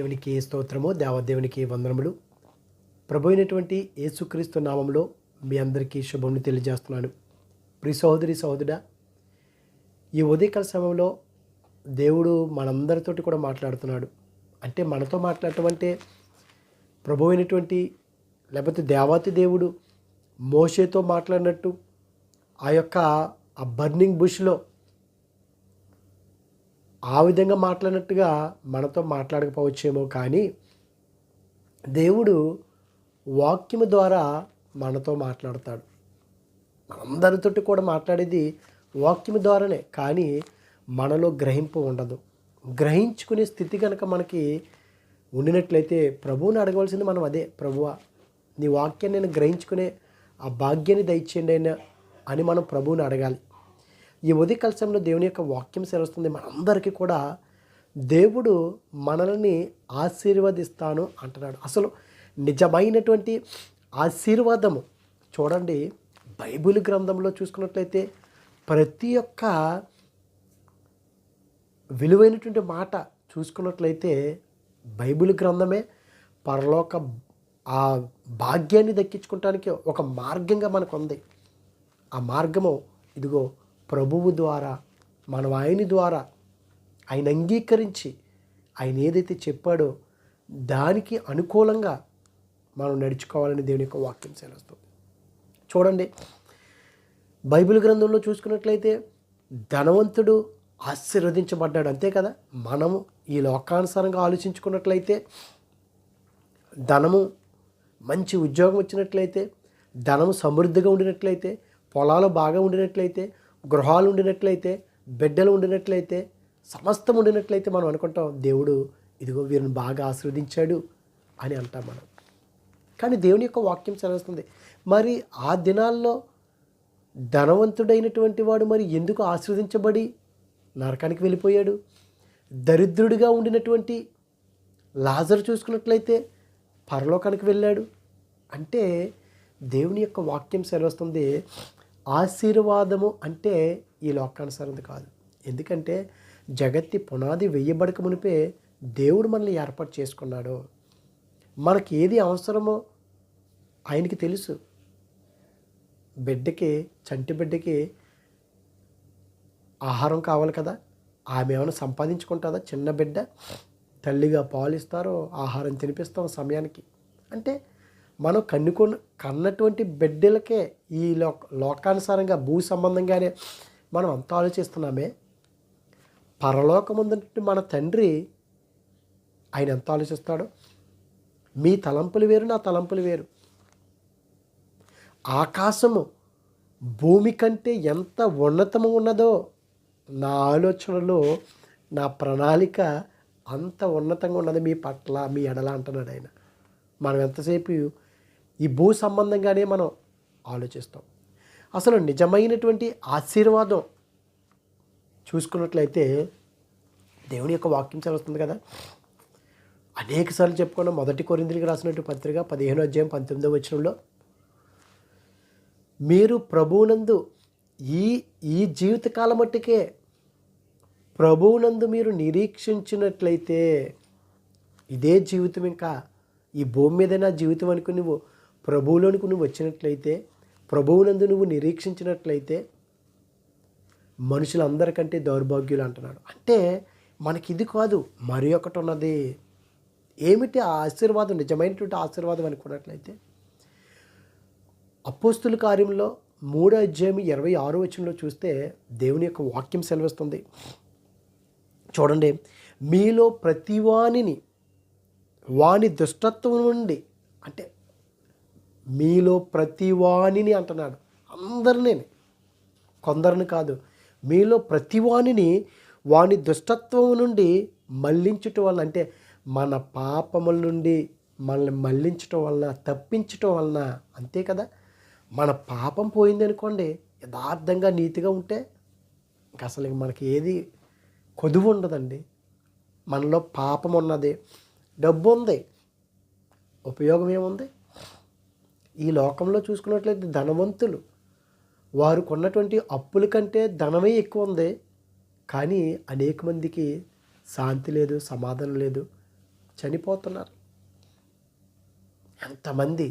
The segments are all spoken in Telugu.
దేవునికి స్తోత్రము, దేవదేవునికి వందనములు. ప్రభు అయినటువంటి యేసుక్రీస్తు నామంలో మీ అందరికీ శుభములు తెలియజేస్తున్నాను. ప్రియ సహోదరి సహోదరుడా, ఈ ఉదయకాల సమయంలో దేవుడు మనందరితోటి కూడా మాట్లాడుతున్నాడు. అంటే మనతో మాట్లాడటం అంటే ప్రభు అయినటువంటి లేకపోతే దేవాతి దేవుడు మోషేతో మాట్లాడినట్టు ఆ బర్నింగ్ బుష్లో ఆ విధంగా మాట్లాడినట్టుగా మనతో మాట్లాడకపోవచ్చేమో, కానీ దేవుడు వాక్యము ద్వారా మనతో మాట్లాడతాడు. మనందరితోటి కూడా మాట్లాడేది వాక్యము ద్వారానే, కానీ మనలో గ్రహింపు ఉండదు. గ్రహించుకునే స్థితి కనుక మనకి ఉండినట్లయితే ప్రభువుని అడగవలసింది మనం అదే, ప్రభువా నీ వాక్యాన్ని నేను గ్రహించుకునే ఆ భాగ్యాన్ని దయచేయండి అయినా అని మనం ప్రభువుని అడగాలి. ఈ ఉదయకాల సమయంలో దేవుని యొక్క వాక్యం సెలవుస్తుంది. మనందరికీ కూడా దేవుడు మనల్ని ఆశీర్వదిస్తాను అంటున్నాడు. అసలు నిజమైనటువంటి ఆశీర్వాదము చూడండి, బైబిల్ గ్రంథంలో చూసుకున్నట్లయితే ప్రతి ఒక్క విలువైనటువంటి మాట చూసుకున్నట్లయితే బైబిల్ గ్రంథమే పరలోక ఆ భాగ్యాన్ని దక్కించుకోవటానికి ఒక మార్గంగా మనకు ఉంది. ఆ మార్గము ఇదిగో ప్రభువు ద్వారా, మనం ఆయన ద్వారా ఆయన అంగీకరించి ఆయన ఏదైతే చెప్పాడో దానికి అనుకూలంగా మనం నడుచుకోవాలని దేవుని యొక్క వాక్యం సెలవుస్తుంది. చూడండి, బైబిల్ గ్రంథంలో చూసుకున్నట్లయితే ధనవంతుడు ఆశీర్వదించబడ్డాడు, అంతే కదా. మనము ఈ లోకానుసారంగా ఆలోచించుకున్నట్లయితే ధనము, మంచి ఉద్యోగం వచ్చినట్లయితే, ధనము సమృద్ధిగా ఉండినట్లయితే, పొలాలు బాగా ఉండినట్లయితే, గృహాలు ఉండినట్లయితే, బిడ్డలు ఉండినట్లయితే, సమస్తం ఉండినట్లయితే మనం అనుకుంటాం దేవుడు ఇదిగో వీరిని బాగా ఆశీర్వదించాడు అని అంటాం మనం. కానీ దేవుని యొక్క వాక్యం సెలవుస్తుంది, మరి ఆ దినాల్లో ధనవంతుడైనటువంటి వాడు మరి ఎందుకు ఆశీర్వదించబడి నరకానికి వెళ్ళిపోయాడు? దరిద్రుడిగా ఉండినటువంటి లాజరు చూసుకున్నట్లయితే పరలోకానికి వెళ్ళాడు. అంటే దేవుని యొక్క వాక్యం సెలవుస్తుంది, ఆశీర్వాదము అంటే ఈ లోకానుసారంది కాదు. ఎందుకంటే జగత్తి పునాది వేయబడక మునిపే దేవుడు మనల్ని ఏర్పాటు చేసుకున్నాడు. మనకి ఏది అవసరమో ఆయనకి తెలుసు. బిడ్డకి, చంటి బిడ్డకి ఆహారం కావాలి కదా, ఆమె ఏమైనా సంపాదించుకుంటుందా? చిన్న బిడ్డ తల్లిగా పాలిస్తారో ఆహారం తినిపిస్తాం సమయానికి. అంటే మనం కన్నటువంటి బిడ్డలకే ఈ లోకానుసారంగా భూ సంబంధంగానే మనం అంతా ఆలోచిస్తున్నామే. పరలోకముందు మన తండ్రి ఆయన ఎంత ఆలోచిస్తాడో. మీ తలంపులు వేరు, నా తలంపులు వేరు. ఆకాశము భూమి కంటే ఎంత ఉన్నతము ఉన్నదో నా ఆలోచనలో, నా ప్రణాళిక అంత ఉన్నతంగా ఉన్నది మీ పట్ల, మీ ఎడల అంటున్నాడు ఆయన. మనం ఎంతసేపు ఈ భూ సంబంధంగానే మనం ఆలోచిస్తాం. అసలు నిజమైనటువంటి ఆశీర్వాదం చూసుకున్నట్లయితే దేవుని యొక్క వాక్యం చదువుతుంది కదా. అనేకసార్లు చెప్పుకున్న 1 కొరింథీయులకు రాసినటువంటి పత్రిక 15వ అధ్యాయం 19వ వచనంలో, మీరు ప్రభువునందు ఈ జీవితకాలం మట్టుకే ప్రభువునందు మీరు నిరీక్షించినట్లయితే, ఇదే జీవితం, ఇంకా ఈ భూమి మీదైనా జీవితం అనుకుని నువ్వు ప్రభువులోనికి నువ్వు వచ్చినట్లయితే, ప్రభువునందు నువ్వు నిరీక్షించినట్లయితే మనుషులందరికంటే దౌర్భాగ్యులు అంటున్నాడు. అంటే మనకి ఇది కాదు, మరి ఒకటి ఉన్నది. ఏమిటి ఆ ఆశీర్వాదం? నిజమైనటువంటి ఆశీర్వాదం అనుకున్నట్లయితే అపోస్తుల కార్యంలో 3వ అధ్యాయం 26వ వచనంలో చూస్తే దేవుని యొక్క వాక్యం సెలవిస్తుంది. చూడండి, మీలో ప్రతివానిని వాని దుష్టత్వం నుండి, అంటే మీలో ప్రతివానిని అంటున్నాడు, అందరినీ, కొందరిని కాదు, మీలో ప్రతివానిని వాని దుష్టత్వం నుండి మళ్ళించటం వలన, అంటే మన పాపముల నుండి మనల్ని మళ్ళించటం వలన, తప్పించటం వలన, అంతే కదా. మన పాపం పోయింది అనుకోండి, యథార్థంగా నీతిగా ఉంటే ఇంక అసలు మనకి ఏది కొదువు ఉండదండి. మనలో పాపం ఉన్నది, డబ్బు ఉంది, ఉపయోగం ఏముంది? ఈ లోకంలో చూసుకున్నట్లయితే ధనవంతులు వారు కొన్నటువంటి అప్పుల కంటే ధనమే ఎక్కువ ఉంది, కానీ అనేక మందికి శాంతి లేదు, సమాధానం లేదు, చనిపోతున్నారు. ఎంతమంది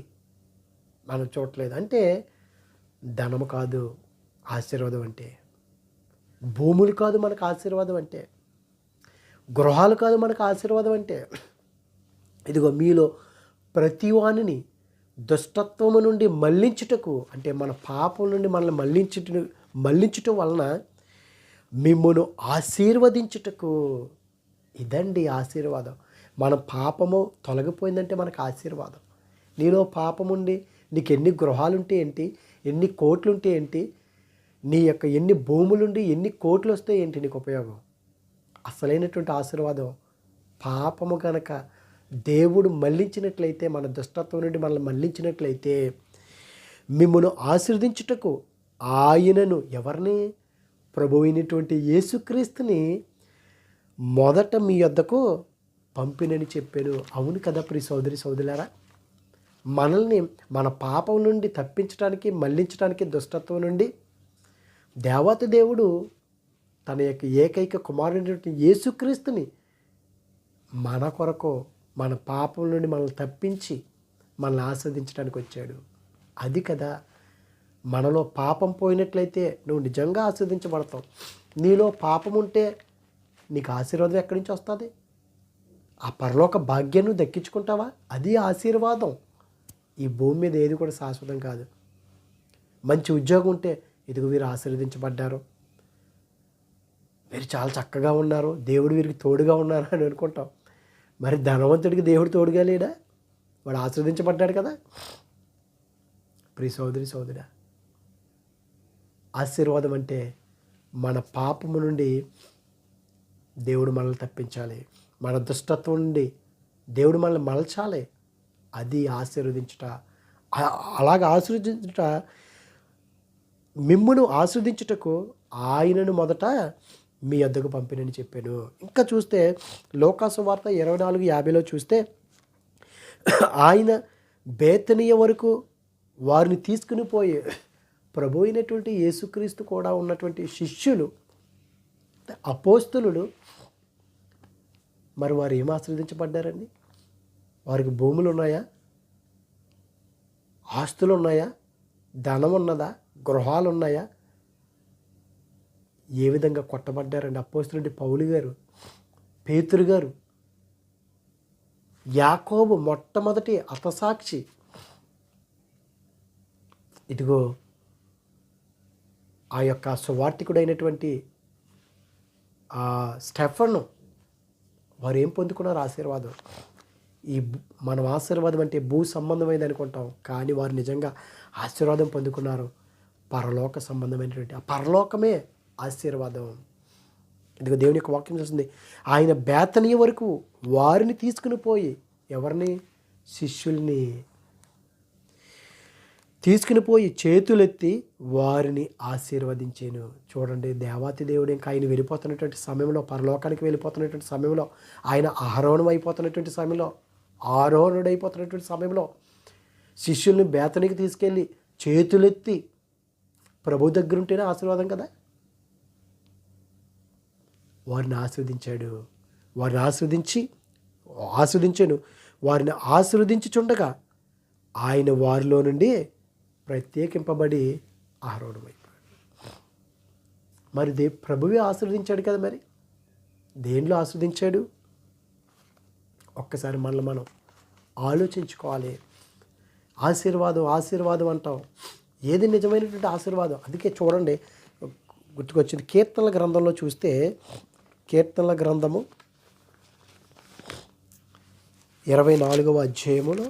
మనం చూడలేదు. అంటే ధనము కాదు ఆశీర్వాదం అంటే, భూములు కాదు మనకు ఆశీర్వాదం అంటే, గృహాలు కాదు మనకు ఆశీర్వాదం అంటే. ఇదిగో మీలో ప్రతివానిని దుష్టత్వము నుండి మళ్ళించుటకు, అంటే మన పాపం నుండి మనల్ని మళ్ళించుట వలన మిమ్మును ఆశీర్వదించుటకు. ఇదండి ఆశీర్వాదం. మన పాపము తొలగిపోయిందంటే మనకు ఆశీర్వాదం. నీలో పాపం ఉండి నీకు ఎన్ని గృహాలుంటే ఏంటి, ఎన్ని కోట్లుంటే ఏంటి, నీ యొక్క ఎన్ని భూములుండి ఎన్ని కోట్లు వస్తే ఏంటి నీకు ఉపయోగం? అసలైనటువంటి ఆశీర్వాదం పాపము కనుక దేవుడు మళ్ళించినట్లయితే, మన దుష్టత్వం నుండి మనల్ని మళ్ళించినట్లయితే, మిమ్మును ఆశీర్వదించుటకు ఆయనను, ఎవరిని? ప్రభువు అయినటువంటి యేసుక్రీస్తుని మొదట మీ యొద్దకు పంపినని చెప్పాను. అవును కదా ప్రియ సోదరి సోదరులారా, మనల్ని మన పాపం నుండి తప్పించడానికి, మళ్ళించడానికి, దుష్టత్వం నుండి దేవాతి దేవుడు తన యొక్క ఏకైక కుమారుడైనటువంటి యేసుక్రీస్తుని మన కొరకు, మన పాపం నుండి మనల్ని తప్పించి మనల్ని ఆస్వాదించడానికి వచ్చాడు. అది కదా, మనలో పాపం పోయినట్లయితే నువ్వు నిజంగా ఆస్వాదించబడతావు. నీలో పాపం ఉంటే నీకు ఆశీర్వాదం ఎక్కడి నుంచి వస్తుంది? ఆ పరలోక భాగ్యాన్ని దక్కించుకుంటావా? అది ఆశీర్వాదం. ఈ భూమి మీద ఏది కూడా శాశ్వతం కాదు. మంచి ఉద్యోగం ఉంటే ఇదిగో వీరు ఆశీర్వదించబడ్డారు, వీరు చాలా చక్కగా ఉన్నారు, దేవుడు వీరికి తోడుగా ఉన్నారు అని అనుకుంటాం. మరి ధనవంతుడికి దేవుడు తోడుగా లేడా? వాడు ఆశీర్వదించబడ్డాడు కదా. ప్రియ సోదరి సోదరా, ఆశీర్వాదం అంటే మన పాపము నుండి దేవుడు మనల్ని తప్పించాలి, మన దుష్టత్వం నుండి దేవుడు మనల్ని మలచాలి. అది ఆశీర్వదించుట. అలాగ ఆశీర్వదించుట, మిమ్మును ఆశీర్వదించుటకు ఆయనను మొదట మీ వద్దకు పంపినని చెప్పాను. ఇంకా చూస్తే లోకాసు వార్త 24:50 చూస్తే, ఆయన బేతనీయ వరకు వారిని తీసుకుని పోయి, ప్రభు అయినటువంటి యేసుక్రీస్తు కూడా ఉన్నటువంటి శిష్యులు, అపోస్తలులు, మరి వారు ఏం ఆశీర్వదించబడ్డారండి? వారికి భూములు ఉన్నాయా? ఆస్తులు ఉన్నాయా? ధనం ఉన్నదా? గృహాలు ఉన్నాయా? ఏ విధంగా కొట్టబడ్డారండి అపోస్తలుడు పౌలు గారు, పేతురు గారు, యాకోబు మొట్టమొదటి హతసాక్షి. ఇదిగో ఆ యొక్క సువార్తికుడైనటువంటి స్టెఫను, వారు ఏం పొందుకున్నారు? ఆశీర్వాదం. మనం ఆశీర్వాదం అంటే భూ సంబంధమైనది అనుకుంటాం, కానీ వారు నిజంగా ఆశీర్వాదం పొందుకున్నారు. పరలోక సంబంధమైనటువంటి ఆ పరలోకమే ఆశీర్వాదం. ఇదిగో దేవుని యొక్క వాక్యం చేస్తుంది, ఆయన బేతనీయ వరకు వారిని తీసుకుని పోయి, ఎవరిని? శిష్యుల్ని తీసుకుని పోయి చేతులెత్తి వారిని ఆశీర్వదించాను. చూడండి, దేవాతి దేవుడు ఇంకా ఆయన వెళ్ళిపోతున్నటువంటి సమయంలో, పరలోకానికి వెళ్ళిపోతున్నటువంటి సమయంలో, ఆయన ఆరోహణమైపోతున్నటువంటి సమయంలో, ఆరోహణుడైపోతున్నటువంటి సమయంలో శిష్యుల్ని బేతనికి తీసుకెళ్ళి చేతులెత్తి, ప్రభు దగ్గర ఉంటేనే ఆశీర్వాదం కదా, వారిని ఆశీర్వదించాడు. వారిని ఆశీర్వదించాను. వారిని ఆశీర్వదించుచుండగా ఆయన వారిలో నుండి ప్రత్యేకింపబడి ఆరోహణమైపోయాడు. మరి ప్రభువే ఆశీర్వదించాడు కదా, మరి దేనిలో ఆశీర్వదించాడు? ఒక్కసారి మనల్ని మనం ఆలోచించుకోవాలి. ఆశీర్వాదం ఆశీర్వాదం అంటాం, ఏది నిజమైనటువంటి ఆశీర్వాదం? అందుకే చూడండి, గుర్తుకొచ్చింది కీర్తనల గ్రంథంలో చూస్తే, కీర్తనల గ్రంథము 24వ అధ్యాయములో,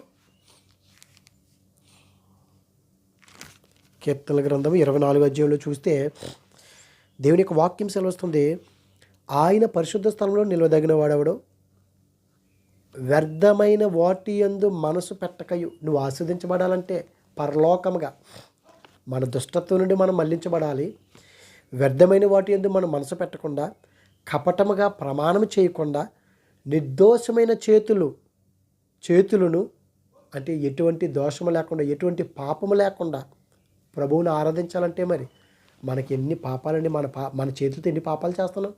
కీర్తనల గ్రంథము 24వ అధ్యాయంలో చూస్తే దేవుని యొక్క వాక్యం సెలవుస్తుంది, ఆయన పరిశుద్ధ స్థలంలో నిలవదగిన వాడెవడో, వ్యర్థమైన వాటి యందు మనసు పెట్టకయు. నువ్వు ఆస్వాదించబడాలంటే పరలోకముగా మన దుష్టత్వం నుండి మనం మళ్లించబడాలి. వ్యర్థమైన వాటి యందు మనం మనసు పెట్టకుండా, కపటముగా ప్రమాణం చేయకుండా, నిర్దోషమైన చేతులను అంటే ఎటువంటి దోషము లేకుండా, ఎటువంటి పాపము లేకుండా ప్రభువుని ఆరాధించాలంటే మరి మనకి ఎన్ని పాపాలండి? మన చేతులతో ఎన్ని పాపాలు చేస్తున్నాం?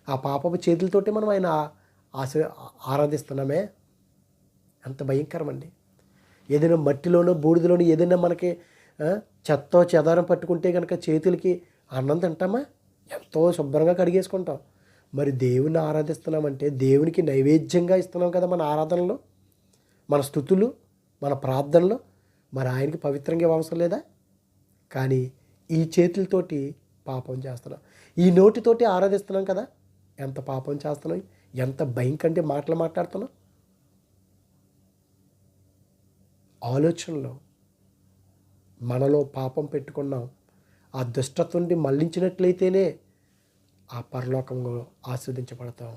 ఆ పాపపు చేతులతోటి మనం ఆయన ఆరాధిస్తున్నామే. ఎంత భయంకరమండి. ఏదైనా మట్టిలోనో బూడిదలోనో ఏదైనా మనకి చెత్తో చెదారం పట్టుకుంటే కనుక చేతులకి అన్నం తింటామా? ఎంతో శుభ్రంగా కడిగేసుకుంటాం. మరి దేవుణ్ణి ఆరాధిస్తున్నామంటే దేవునికి నైవేద్యంగా ఇస్తున్నాం కదా మన ఆరాధనలో, మన స్తుతులు, మన ప్రార్థనలు. మరి ఆయనకి పవిత్రంగా అవసరం లేదా? కానీ ఈ చేతులతోటి పాపం చేస్తున్నాం, ఈ నోటితోటి ఆరాధిస్తున్నాం కదా, ఎంత పాపం చేస్తున్నాం, ఎంత భయం కంటే మాటలు మాట్లాడుతున్నాం. ఆలోచనలో మనలో పాపం పెట్టుకున్నాం. ఆ దుష్టత్వం నుండి మళ్లించినట్లయితేనే ఆ పరలోకంలో ఆస్వాదించబడతాం.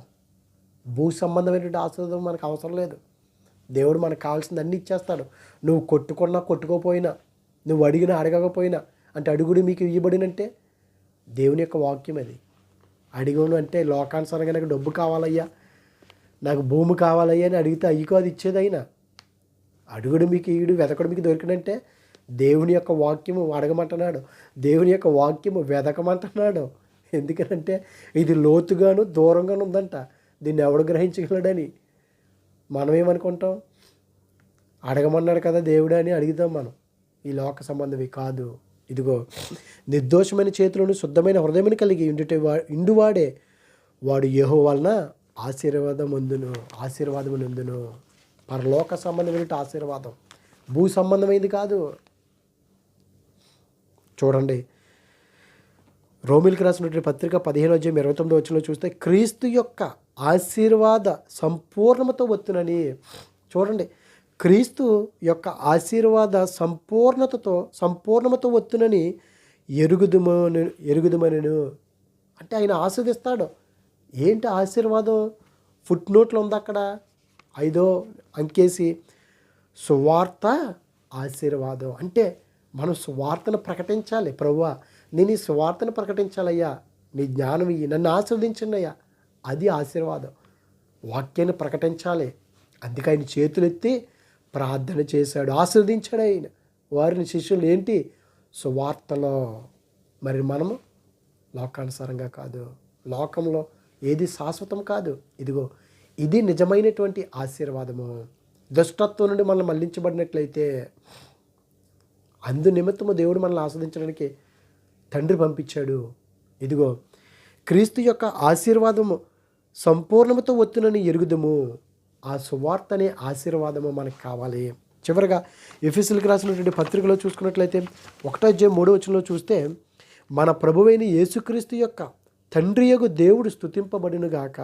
భూ సంబంధమైనటువంటి ఆస్వాదం మనకు అవసరం లేదు. దేవుడు మనకు కావాల్సింది అన్నీ ఇచ్చేస్తాడు. నువ్వు కొట్టుకున్నా కొట్టుకోపోయినా, నువ్వు అడిగినా అడగకపోయినా, అంటే అడుగుడు మీకు ఇవ్వబడినంటే దేవుని యొక్క వాక్యం అది. అడిగను అంటే లోకానుసారంగా నాకు డబ్బు కావాలయ్యా, నాకు భూమి కావాలయ్యా అని అడిగితే అయ్యకో అది ఇచ్చేదైనా. అడుగుడు మీకు ఈడు, వెతకడు మీకు దొరికినంటే దేవుని యొక్క వాక్యము అడగమంటున్నాడు, దేవుని యొక్క వాక్యము వెతకమంటున్నాడు. ఎందుకంటే ఇది లోతుగాను దూరంగాను ఉందంట, దీన్ని ఎవడు గ్రహించగలడని. మనం ఏమనుకుంటాం, అడగమన్నాడు కదా దేవుడు అని అడుగుతాం మనం. ఈ లోక సంబంధవి కాదు. ఇదిగో నిర్దోషమైన చేతులను శుద్ధమైన హృదయమును కలిగి ఇండువాడే వాడు యెహోవా వలన ఆశీర్వాదము నందును. పరలోక సంబంధమైన ఆశీర్వాదం, భూ సంబంధమైనది కాదు. చూడండి, రోమిలికి రాసినటువంటి పత్రిక 15:29 చూస్తే క్రీస్తు యొక్క ఆశీర్వాద సంపూర్ణమతో వచ్చునని. చూడండి, క్రీస్తు యొక్క ఆశీర్వాద సంపూర్ణమతో వచ్చునని ఎరుగుదుమనెను. అంటే ఆయన ఆస్వాదిస్తాడు. ఏంటి ఆశీర్వాదం? ఫుట్ నోట్లో ఉంది అక్కడ 5వ అంకేసి, సువార్త ఆశీర్వాదం. అంటే మనం సువార్తను ప్రకటించాలి. ప్రభువా, నేను ఈ సువార్తను ప్రకటించాలయ్యా, నీ జ్ఞానం ఇయ్యి, నన్ను ఆశీర్వదించండి అయ్యా. అది ఆశీర్వాదం. వాక్యాన్ని ప్రకటించాలి. అందుకే ఆయన చేతులెత్తి ప్రార్థన చేశాడు, ఆశీర్వదించాడు ఆయన వారిని, శిష్యులు. ఏంటి? సువార్తలో. మరి మనము లోకానుసారంగా కాదు, లోకంలో ఏది శాశ్వతం కాదు. ఇదిగో ఇది నిజమైనటువంటి ఆశీర్వాదము. దుష్టత్వం నుండి మనల్ని మళ్లించబడినట్లయితే అందు నిమిత్తము దేవుడు మనల్ని ఆస్వాదించడానికి తండ్రి పంపించాడు. ఇదిగో క్రీస్తు యొక్క ఆశీర్వాదము సంపూర్ణముతో వచ్చునని ఎరుగుదము. ఆ సువార్త అనే ఆశీర్వాదము మనకు కావాలి. చివరిగా ఎఫెసీయులకు రాసినటువంటి పత్రికలో చూసుకున్నట్లయితే 1:3 చూస్తే, మన ప్రభువైన యేసుక్రీస్తు యొక్క తండ్రియగు దేవుడు స్తుతింపబడునుగాక.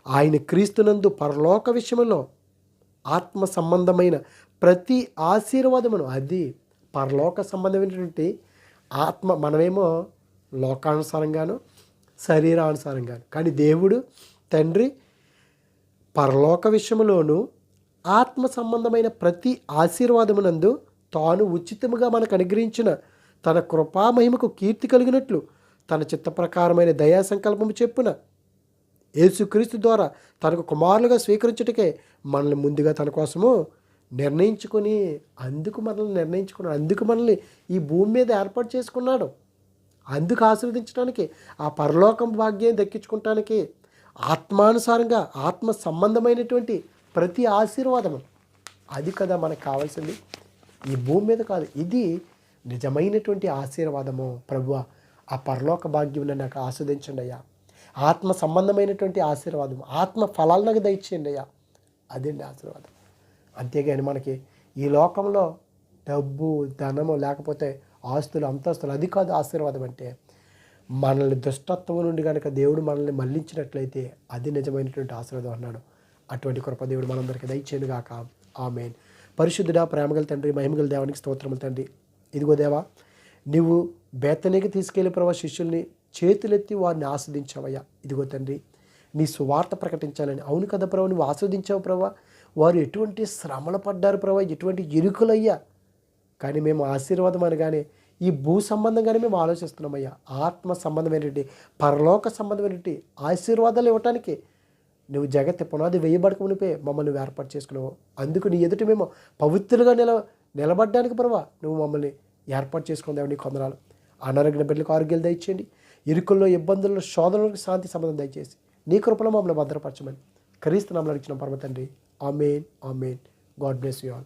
ఆయన క్రీస్తునందు పరలోక విషయంలో ఆత్మ సంబంధమైన ప్రతి ఆశీర్వాదమును, అది పరలోక సంబంధమైనటువంటి ఆత్మ. మనమేమో లోకానుసారంగాను శరీరానుసారంగాను, కానీ దేవుడు తండ్రి పరలోక విషయంలోనూ ఆత్మ సంబంధమైన ప్రతి ఆశీర్వాదమునందు తాను ఉచితముగా మనకు అనుగ్రహించిన తన కృపామహిమకు కీర్తి కలిగినట్లు తన చిత్త ప్రకారమైన దయా సంకల్పము చెప్పున యేసుక్రీస్తు ద్వారా తనకు కుమారులుగా స్వీకరించుటకే మనల్ని ముందుగా తన కోసము నిర్ణయించుకొని, అందుకు మనల్ని ఈ భూమి మీద ఏర్పాటు చేసుకున్నాడు. అందుకు ఆశీర్వదించడానికి, ఆ పరలోకం భాగ్యం దక్కించుకోవటానికి, ఆత్మానుసారంగా ఆత్మ సంబంధమైనటువంటి ప్రతి ఆశీర్వాదము. అది కదా మనకు కావాల్సింది. ఈ భూమి మీద కాదు, ఇది నిజమైనటువంటి ఆశీర్వాదము. ప్రభువా, ఆ పరలోక భాగ్యం నాకు ఆస్వాదించండి అయ్యా. ఆత్మ సంబంధమైనటువంటి ఆశీర్వాదం, ఆత్మ ఫలాలు నాకు దయచేయండి అయ్యా. అదండి ఆశీర్వాదం. అంతేగాని మనకి ఈ లోకంలో డబ్బు, ధనము, లేకపోతే ఆస్తులు, అంతస్తులు, అది కాదు ఆశీర్వాదం. అంటే మనల్ని దుష్టత్వం నుండి కనుక దేవుడు మనల్ని మళ్లించినట్లయితే అది నిజమైనటువంటి ఆశీర్వాదం అన్నాడు. అటువంటి కృప దేవుడు మనందరికీ దయచేయను గాక. ఆమేన్. పరిశుద్ధుడా, ప్రేమగల తండ్రి, మహిమగల దేవానికి స్తోత్రములు తండ్రి. ఇదిగో దేవా, నీవు బేతనీకి తీసుకెళ్ళి ప్రభా శిష్యుల్ని చేతులెత్తి వారిని ఆస్వాదించావయ్యా. ఇదిగో తండ్రి, నీ సువార్త ప్రకటించాలని. అవును కదా ప్రభా, నువ్వు ఆస్వాదించావు ప్రభా. వారు ఎటువంటి శ్రమలు పడ్డారు ప్రభా, ఎటువంటి ఇరుకులయ్యా. కానీ మేము ఆశీర్వాదం అనగానే ఈ భూ సంబంధంగానే మేము ఆలోచిస్తున్నామయ్యా. ఆత్మ సంబంధమైనటువంటి, పరలోక సంబంధమైనటువంటి ఆశీర్వాదాలు ఇవ్వటానికి నువ్వు జగత్తు పునాది వేయబడక మునిపే మమ్మల్ని నువ్వు ఏర్పాటు చేసుకున్నావు. అందుకు నీ ఎదుటి మేము పవిత్రులుగా నిలబడడానికి ప్రభా నువ్వు మమ్మల్ని ఏర్పాటు చేసుకున్నావు. నీ కొందనాలు. అనారోగ్య బిడ్డలకు ఆరోగ్యాలు దయచేయండి. ఇరుకుల్లో, ఇబ్బందుల్లో, శోధనలకు శాంతి సంబంధం దయచేసి నీ కృపలో మమ్మల్ని భద్రపరచమని క్రీస్తు నామములో అడిగిన పరమ తండ్రి, amen. Amen. God bless you all.